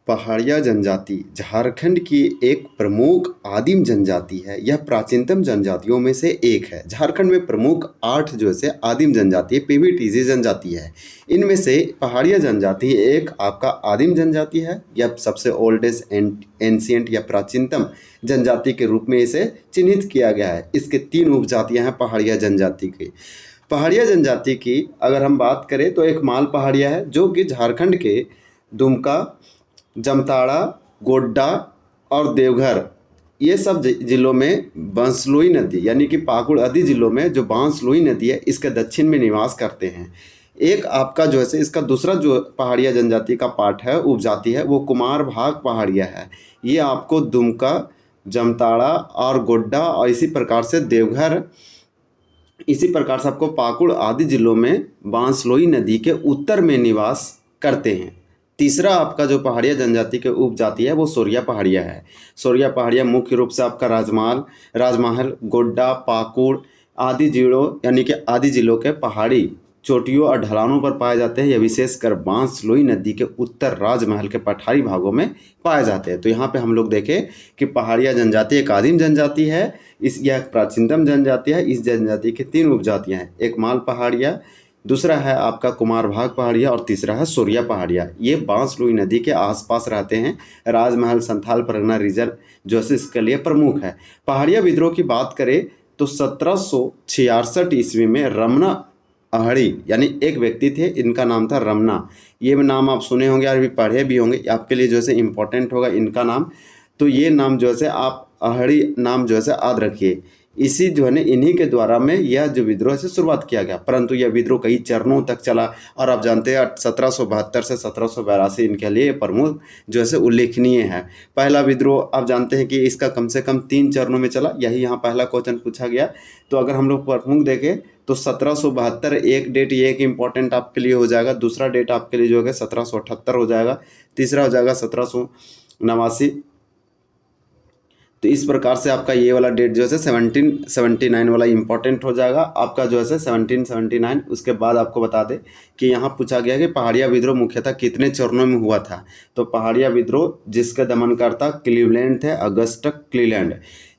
पहाड़िया जनजाति झारखंड की एक प्रमुख आदिम जनजाति है। यह प्राचीनतम जनजातियों में से एक है। झारखंड में प्रमुख 8 जो से आदिम जनजाति पीवीटीसी जनजाति है। इनमें से पहाड़िया जनजाति एक आपका आदिम जनजाति है। यह सबसे ओल्डेस्ट एंशियंट या प्राचीनतम जनजाति के रूप में इसे चिन्हित किया गया है। इसके 3 उपजातियां हैं पहाड़िया जनजाति की। पहाड़िया जनजाति की अगर हम बात करें तो एक माल पहाड़िया है जो कि झारखंड के दुमका, जामताड़ा, गोड्डा और देवघर ये सब जिलों में बांसलोई नदी यानी कि पाकुड़ आदि जिलों में जो बांसलोई नदी है इसके दक्षिण में निवास करते हैं। एक आपका जो है इसका दूसरा जो पहाड़िया जनजाति का पार्ट है उपजाति है वो कुमार भाग पहाड़िया है। ये आपको दुमका, जामताड़ा और गोड्डा और इसी प्रकार से देवघर, इसी प्रकार से आपको पाकुड़ आदि जिलों में बांसलोई नदी के उत्तर में निवास करते हैं। तीसरा आपका जो पहाड़िया जनजाति के उपजाति है वो सोरिया पहाड़िया है। सोरिया पहाड़िया मुख्य रूप से आपका राजमहल, गोड्डा, पाकुड़ आदि जिलों यानी कि आदि जिलों के पहाड़ी चोटियों और ढलानों पर पाए जाते हैं। यह विशेषकर बांसलोई नदी के उत्तर राजमहल के पठारी भागों में पाए जाते हैं। तो यहाँ पे हम लोग देखें कि पहाड़िया जनजाति एक आदिम जनजाति है। यह प्राचीनतम जनजाति है। इस जनजाति की 3 उपजातियाँ हैं, एक माल पहाड़िया, दूसरा है आपका कुमार भाग पहाड़िया और तीसरा है सोरिया पहाड़िया। ये बांसलोई नदी के आसपास रहते हैं। राजमहल संथाल परगना रीजन जो है इसके लिए प्रमुख है। पहाड़िया विद्रोह की बात करें तो 1766 ईस्वी में रमना अहड़ी यानी एक व्यक्ति थे, इनका नाम था रमना। ये नाम आप सुने होंगे और भी पढ़े भी होंगे, आपके लिए जो है इम्पोर्टेंट होगा इनका नाम। तो ये नाम जो है आप अहड़ी नाम जो है याद रखिए। इसी जो है ना इन्हीं के द्वारा में यह जो विद्रोह से शुरुआत किया गया, परंतु यह विद्रोह कई चरणों तक चला और आप जानते हैं 1772 से 1782 इनके लिए प्रमुख जो है उल्लेखनीय है। पहला विद्रोह आप जानते हैं कि इसका कम से कम 3 चरणों में चला, यही यहाँ पहला क्वेश्चन पूछा गया। तो अगर हम लोग प्रमुख देखें तो 1772 एक डेट ये एक इम्पॉर्टेंट आपके लिए हो जाएगा। दूसरा डेट आपके लिए जो है 1778 हो जाएगा। तीसरा हो जाएगा 1789। तो इस प्रकार से आपका ये वाला डेट जो है 1779 वाला इंपॉर्टेंट हो जाएगा आपका जो है 1779। उसके बाद आपको बता दें कि यहाँ पूछा गया कि पहाड़िया विद्रोह मुख्यतः कितने चरणों में हुआ था। तो पहाड़िया विद्रोह जिसके दमनकर्ता क्लीवलैंड थे, अगस्टस क्लीवलैंड,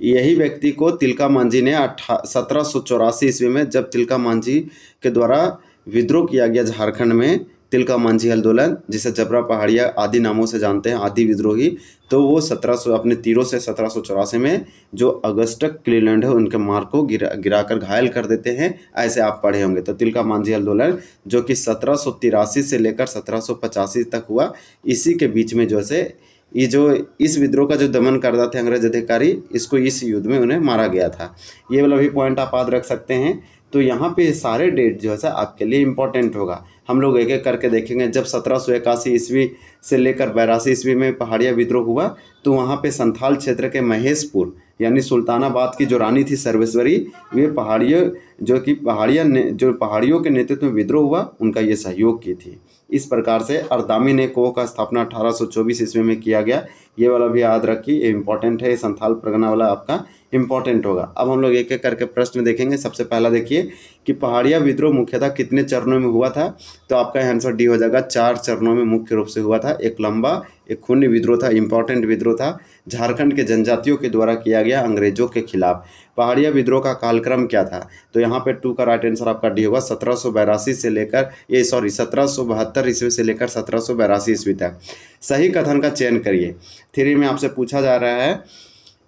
यही व्यक्ति को तिलका मांझी ने 1784 ईस्वी में जब तिलका मांझी के द्वारा विद्रोह किया गया झारखंड में, तिलका मांझी आंदोलन जिसे जबरा पहाड़िया आदि नामों से जानते हैं, आदि विद्रोही, तो वो 1700 अपने तीरों से 1784 में जो अगस्टस क्लीवलैंड है उनके मार को गिराकर घायल कर देते हैं। ऐसे आप पढ़े होंगे। तो तिलका मांझी आंदोलन जो कि 1783 से लेकर 1785 तक हुआ, इसी के बीच में जो है ये जो इस विद्रोह का जो दमन करता थे अंग्रेज अधिकारी, इसको इस युद्ध में उन्हें मारा गया था। ये वाला भी पॉइंट आप याद रख सकते हैं। तो यहाँ पे सारे डेट जो है आपके लिए इम्पोर्टेंट होगा। हम लोग एक एक करके देखेंगे। जब 1781 ईस्वी से लेकर 82 ईस्वी में पहाड़िया विद्रोह हुआ तो वहाँ पे संथाल क्षेत्र के महेशपुर यानी सुल्तानाबाद की जो रानी थी सर्वेश्वरी, वे पहाड़ियों के नेतृत्व में विद्रोह हुआ, उनका ये सहयोग की थी। इस प्रकार से अर्दामी ने कोह का स्थापना 1824 ईस्वी में किया गया। ये वाला भी याद रखिए, ये इंपॉर्टेंट है। संथाल परगना वाला आपका इंपॉर्टेंट होगा। अब हम लोग एक एक करके प्रश्न देखेंगे। सबसे पहला देखिए कि पहाड़िया विद्रोह मुख्यतः कितने चरणों में हुआ था। तो आपका आंसर डी हो जाएगा। 4 चरणों में मुख्य रूप से हुआ था। एक लंबा, एक खूनी विद्रोह था, इंपॉर्टेंट विद्रोह था, झारखंड के जनजातियों के द्वारा किया गया अंग्रेजों के खिलाफ। पहाड़िया विद्रोह का कालक्रम क्या था। तो यहाँ पे 2 का राइट आंसर आपका डी होगा। 1772 से लेकर 1772 ईस्वी से लेकर 1782 ईस्वी तक। सही कथन का चयन करिए। थ्योरी में आपसे पूछा जा रहा है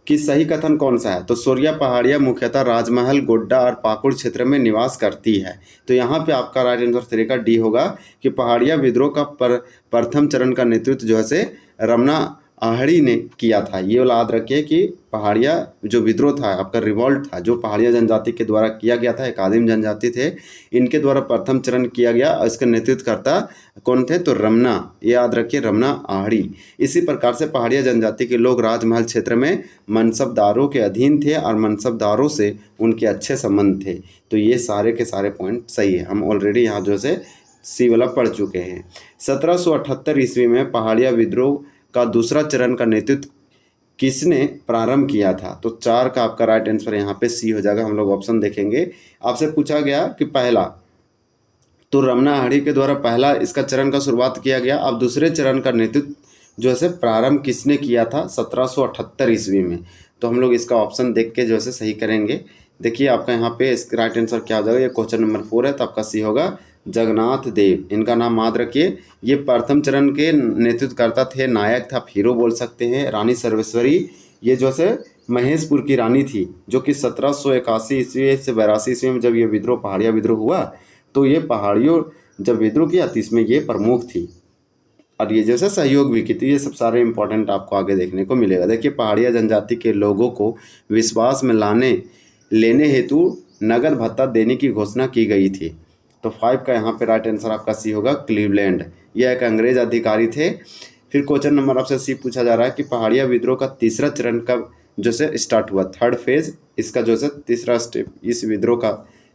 कि सही कथन कौन सा है। तो सोरिया पहाड़िया मुख्यतः राजमहल, गोड्डा और पाकुड़ क्षेत्र में निवास करती है। तो यहाँ पे आपका राइट आंसर 3 का डी होगा कि पहाड़िया विद्रोह का प्रथम चरण का नेतृत्व जो है रमना अहड़ी ने किया था। ये वाला याद रखिए कि पहाड़िया जो विद्रोह था आपका रिवॉल्ट था जो पहाड़िया जनजाति के द्वारा किया गया था, एक आदिम जनजाति थे, इनके द्वारा प्रथम चरण किया गया और इसका नेतृत्व करता कौन थे। तो रमना, ये याद रखिए, रमना अहड़ी। इसी प्रकार से पहाड़िया जनजाति के लोग राजमहल क्षेत्र में मनसबदारों के अधीन थे और मनसबदारों से उनके अच्छे संबंध थे। तो ये सारे के सारे पॉइंट सही है। हम ऑलरेडी यहाँ जो है सी वाला पढ़ चुके हैं। 1778 ईस्वी में पहाड़िया विद्रोह का दूसरा चरण का नेतृत्व किसने प्रारंभ किया था। तो 4 का आपका राइट आंसर यहाँ पे सी हो जाएगा। हम लोग ऑप्शन देखेंगे। आपसे पूछा गया कि पहला, तो रमना अहड़ी के द्वारा पहला इसका चरण का शुरुआत किया गया। अब दूसरे चरण का नेतृत्व जो है प्रारंभ किसने किया था 1778 ईस्वी में। तो हम लोग इसका ऑप्शन देख के जो है सही करेंगे। देखिए आपका यहाँ पे इसका राइट आंसर क्या हो जाएगा, ये क्वेश्चन नंबर 4 है, तो आपका सी होगा जगन्नाथ देव। इनका नाम याद रखिए। ये प्रथम चरण के नेतृत्वकर्ता थे, नायक थे, आप हीरो बोल सकते हैं। रानी सर्वेश्वरी ये जो है महेशपुर की रानी थी, जो कि 1781 ईस्वी से 82 ईस्वी में जब ये विद्रोह पहाड़िया विद्रोह हुआ, तो ये पहाड़ियों जब विद्रोह किया तो इसमें ये प्रमुख थी और ये जैसे सहयोग भी की थी। ये सब सारे इंपॉर्टेंट आपको आगे देखने को मिलेगा। देखिए पहाड़िया जनजाति के लोगों को विश्वास में लेने हेतु नगद भत्ता देने की घोषणा की गई थी। तो 5 का यहाँ पे राइट आंसर आपका सी होगा क्लीवलैंड। यह एक अंग्रेज अधिकारी थे। फिर क्वेश्चन नंबर आपसे सी पूछा जा रहा है कि पहाड़िया विद्रोह का तीसरा चरण कब जो से स्टार्ट हुआ, थर्ड फेज इसका जो है तीसरा स्टेप, इस विद्रोह का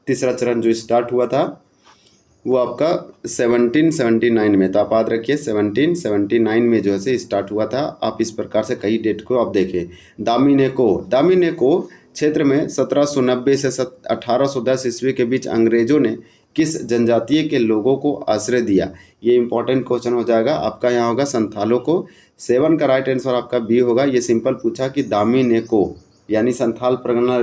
तीसरा चरण जो स्टार्ट हुआ था वो आपका 1779 में। तो आप याद रखिए 1779 में जो है स्टार्ट हुआ था। आप इस प्रकार से कई डेट को आप देखें। दामिनेको क्षेत्र में 1790 से 1810 ईस्वी के बीच अंग्रेजों ने किस जनजातीय के लोगों को आश्रय दिया। ये इंपॉर्टेंट क्वेश्चन हो जाएगा आपका। यहाँ होगा संथालों को। 7 का राइट आंसर आपका बी होगा। ये सिंपल पूछा कि दामिनेको यानी संथाल परगना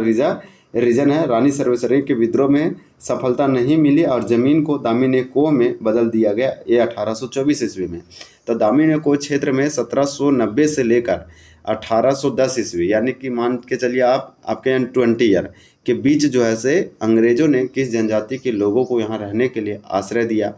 रीजन है। रानी सर्वेश्वरी के विद्रोह में सफलता नहीं मिली और ज़मीन को दामिनेको में बदल दिया गया, ये 1824 ईस्वी में। तो दामिनेको क्षेत्र में 1790 से लेकर 1810 ईस्वी यानी कि मान के चलिए आपके यहाँ 20 ईयर के बीच जो है से अंग्रेजों ने किस जनजाति के लोगों को यहाँ रहने के लिए आश्रय दिया,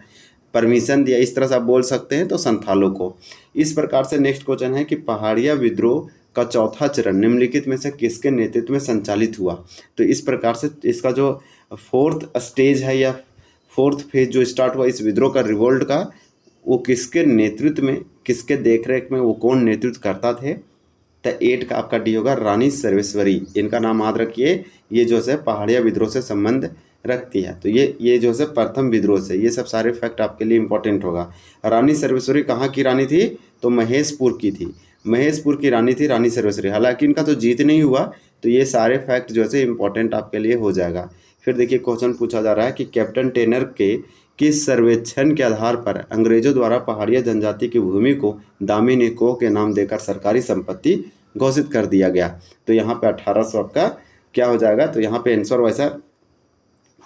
परमिशन दिया, इस तरह से आप बोल सकते हैं, तो संथालों को। इस प्रकार से नेक्स्ट क्वेश्चन है कि पहाड़िया विद्रोह का चौथा चरण निम्नलिखित में से किसके नेतृत्व में संचालित हुआ। तो इस प्रकार से इसका जो फोर्थ स्टेज है या फोर्थ फेज जो स्टार्ट हुआ इस विद्रोह का रिवोल्ट का, वो किसके नेतृत्व में, किसके देखरेख में, वो कौन नेतृत्व करता थे। तो 8 का आपका डी होगा रानी सर्वेश्वरी। इनका नाम याद रखिए। ये जो है पहाड़िया विद्रोह से संबंध रखती है। तो ये जो है प्रथम विद्रोह से, ये सब सारे फैक्ट आपके लिए इंपॉर्टेंट होगा। रानी सर्वेश्वरी कहाँ की रानी थी, तो महेशपुर की थी। महेशपुर की रानी थी रानी सर्वेश्वरी। हालांकि इनका तो जीत नहीं हुआ, तो ये सारे फैक्ट जो है इंपॉर्टेंट आपके लिए हो जाएगा। फिर देखिए क्वेश्चन पूछा जा रहा है कि कैप्टन टेनर के किस सर्वेक्षण के आधार पर अंग्रेजों द्वारा पहाड़िया जनजाति की भूमि को दामिनेको के नाम देकर सरकारी संपत्ति घोषित कर दिया गया। तो यहाँ पे 1800 आपका क्या हो जाएगा, तो यहाँ पे आंसर वैसा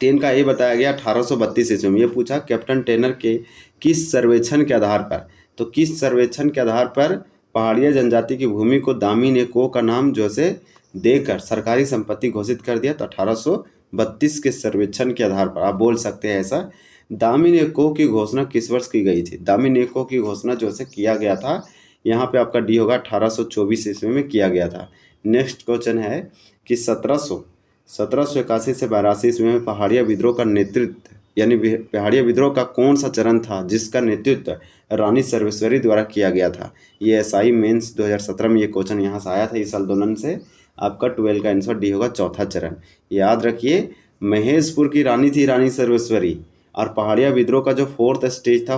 10 का ये बताया गया 1832 ईस्वी में। ये पूछा कैप्टन टेनर के किस सर्वेक्षण के आधार पर, तो किस सर्वेक्षण के आधार पर पहाड़िया जनजाति की भूमि को दामिनेको का नाम जो से देकर सरकारी संपत्ति घोषित कर दिया। तो 1832 के सर्वेक्षण के आधार पर आप बोल सकते हैं ऐसा। दामिनेको की घोषणा किस वर्ष की गई थी, दामिनेको की घोषणा जो से किया गया था, यहाँ पे आपका डी होगा 1824 ईस्वी में किया गया था। नेक्स्ट क्वेश्चन है कि 1781 से 82 ईस्वी में पहाड़िया विद्रोह का नेतृत्व यानी पहाड़िया विद्रोह का कौन सा चरण था जिसका नेतृत्व रानी सर्वेश्वरी द्वारा किया गया था। ये एसआई मेंस 2017 में ये क्वेश्चन यहाँ से आया था इस आंदोलन से। आपका 12 का आंसर डी होगा चौथा चरण। याद रखिए महेशपुर की रानी थी रानी सर्वेश्वरी, और पहाड़िया विद्रोह का जो फोर्थ स्टेज था,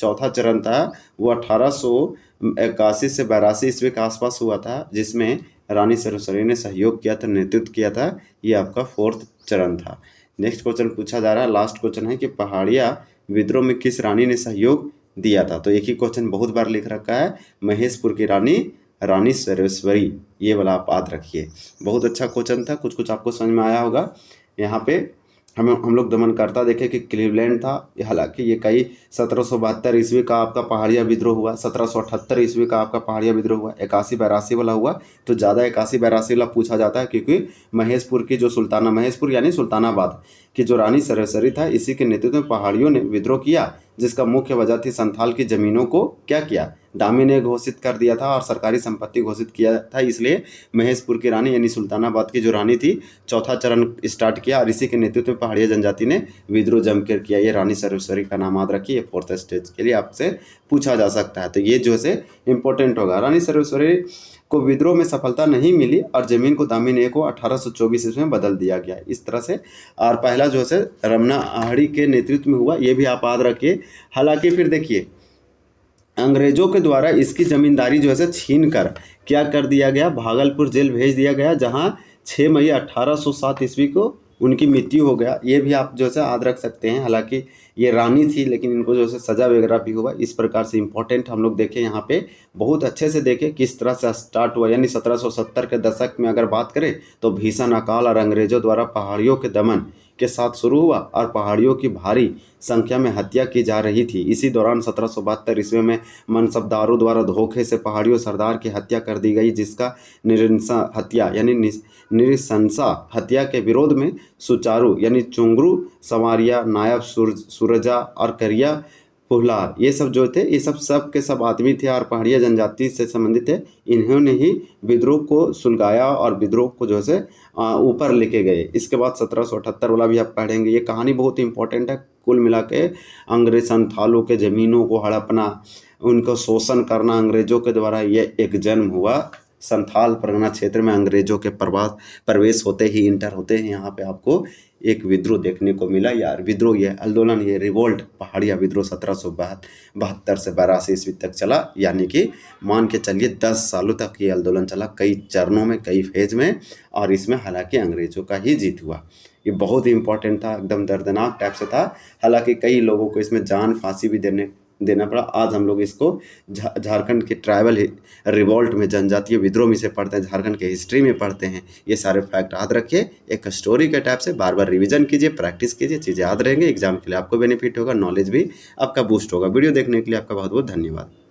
चौथा चरण था, वो 1881 से 82 ईस्वी के आसपास हुआ था, जिसमें रानी सर्वेश्वरी ने सहयोग किया था, नेतृत्व किया था। ये आपका फोर्थ चरण था। नेक्स्ट क्वेश्चन पूछा जा रहा है, लास्ट क्वेश्चन है कि पहाड़िया विद्रोह में किस रानी ने सहयोग दिया था। तो एक ही क्वेश्चन बहुत बार लिख रखा है, महेशपुर की रानी सर्वेश्वरी। ये वाला आप याद रखिए। बहुत अच्छा क्वेश्चन था, कुछ आपको समझ में आया होगा। यहाँ पे हम लोग दमनकर्ता देखे कि क्लीवलैंड था। हालांकि ये कई 1772 ईस्वी का आपका पहाड़िया विद्रोह हुआ, 1778 ईस्वी का आपका पहाड़िया विद्रोह हुआ, 81-82 वाला हुआ। तो ज़्यादा 81-82 वाला पूछा जाता है क्योंकि महेशपुर की जो महेशपुर यानी सुल्तानाबाद की जो रानी सर्वेश्वरी था, इसी के नेतृत्व में पहाड़ियों ने विद्रोह किया, जिसका मुख्य वजह थी संथाल की ज़मीनों को क्या किया, दामिने घोषित कर दिया था और सरकारी संपत्ति घोषित किया था। इसलिए महेशपुर की रानी यानी सुल्तानाबाद की जो रानी थी, चौथा चरण स्टार्ट किया और इसी के नेतृत्व में पहाड़िया जनजाति ने विद्रोह जमकर किया। ये रानी सर्वेश्वरी का नाम याद रखिए। फोर्थ स्टेज के लिए आपसे पूछा जा सकता है, तो ये जो है इंपॉर्टेंट होगा। रानी सर्वेश्वरी को विद्रोह में सफलता नहीं मिली और जमीन को दामिनेको 1824 ईस्वी में बदल दिया गया, इस तरह से। और पहला जो है रमना आहड़ी के नेतृत्व में हुआ, ये भी आप याद रखिए। हालांकि फिर देखिए अंग्रेजों के द्वारा इसकी जमींदारी जो है छीन कर क्या कर दिया गया, भागलपुर जेल भेज दिया गया, जहां 6 मई 1807 ईस्वी को उनकी मृत्यु हो गया। ये भी आप जो है याद रख सकते हैं। हालांकि ये रानी थी लेकिन इनको जो है सजा वगैरह भी हुआ। इस प्रकार से इम्पोर्टेंट हम लोग देखें यहाँ पे, बहुत अच्छे से देखें किस तरह से स्टार्ट हुआ। यानी 1770 के दशक में अगर बात करें तो भीषण अकाल और अंग्रेजों द्वारा पहाड़ियों के दमन के साथ शुरू हुआ और पहाड़ियों की भारी संख्या में हत्या की जा रही थी। इसी दौरान 1772 ईस्वी में मनसबदारों द्वारा धोखे से पहाड़ियों सरदार की हत्या कर दी गई, जिसका निरंसा हत्या यानी निरंसा हत्या के विरोध में सुचारू यानी चुंगरू, संवारिया, नायब सूरजा और करिया पुहलार, ये सब जो थे ये सब के सब आदमी थे और पहाड़िया जनजाति से संबंधित थे। इन्होंने ही विद्रोह को सुलगाया और विद्रोह को जो है ऊपर लेके गए। इसके बाद 1778 वाला भी आप पढ़ेंगे। ये कहानी बहुत इंपॉर्टेंट है। कुल मिला के अंग्रेज संथालों के ज़मीनों को हड़पना, उनको शोषण करना अंग्रेजों के द्वारा, ये एक जन्म हुआ। संथाल परगना क्षेत्र में अंग्रेजों के प्रवेश होते ही इंटर होते हैं यहाँ पे आपको एक विद्रोह देखने को मिला। यार विद्रोह, ये आंदोलन, ये रिवोल्ट, पहाड़िया विद्रोह 1772 से 82 ईस्वी तक चला। यानी कि मान के चलिए 10 सालों तक ये आंदोलन चला, कई चरणों में, कई फेज में। और इसमें हालांकि अंग्रेजों का ही जीत हुआ। ये बहुत ही इंपॉर्टेंट था, एकदम दर्दनाक टाइप से था। हालांकि कई लोगों को इसमें जान फांसी भी देना पड़ा। आज हम लोग इसको झारखंड के ट्राइबल रिवॉल्ट में, जनजातीय विद्रोह में से पढ़ते हैं, झारखंड के हिस्ट्री में पढ़ते हैं। ये सारे फैक्ट याद रखिए, एक स्टोरी के टाइप से बार बार रिवीजन कीजिए, प्रैक्टिस कीजिए, चीज़ें याद रहेंगे। एग्जाम के लिए आपको बेनिफिट होगा, नॉलेज भी आपका बूस्ट होगा। वीडियो देखने के लिए आपका बहुत बहुत धन्यवाद।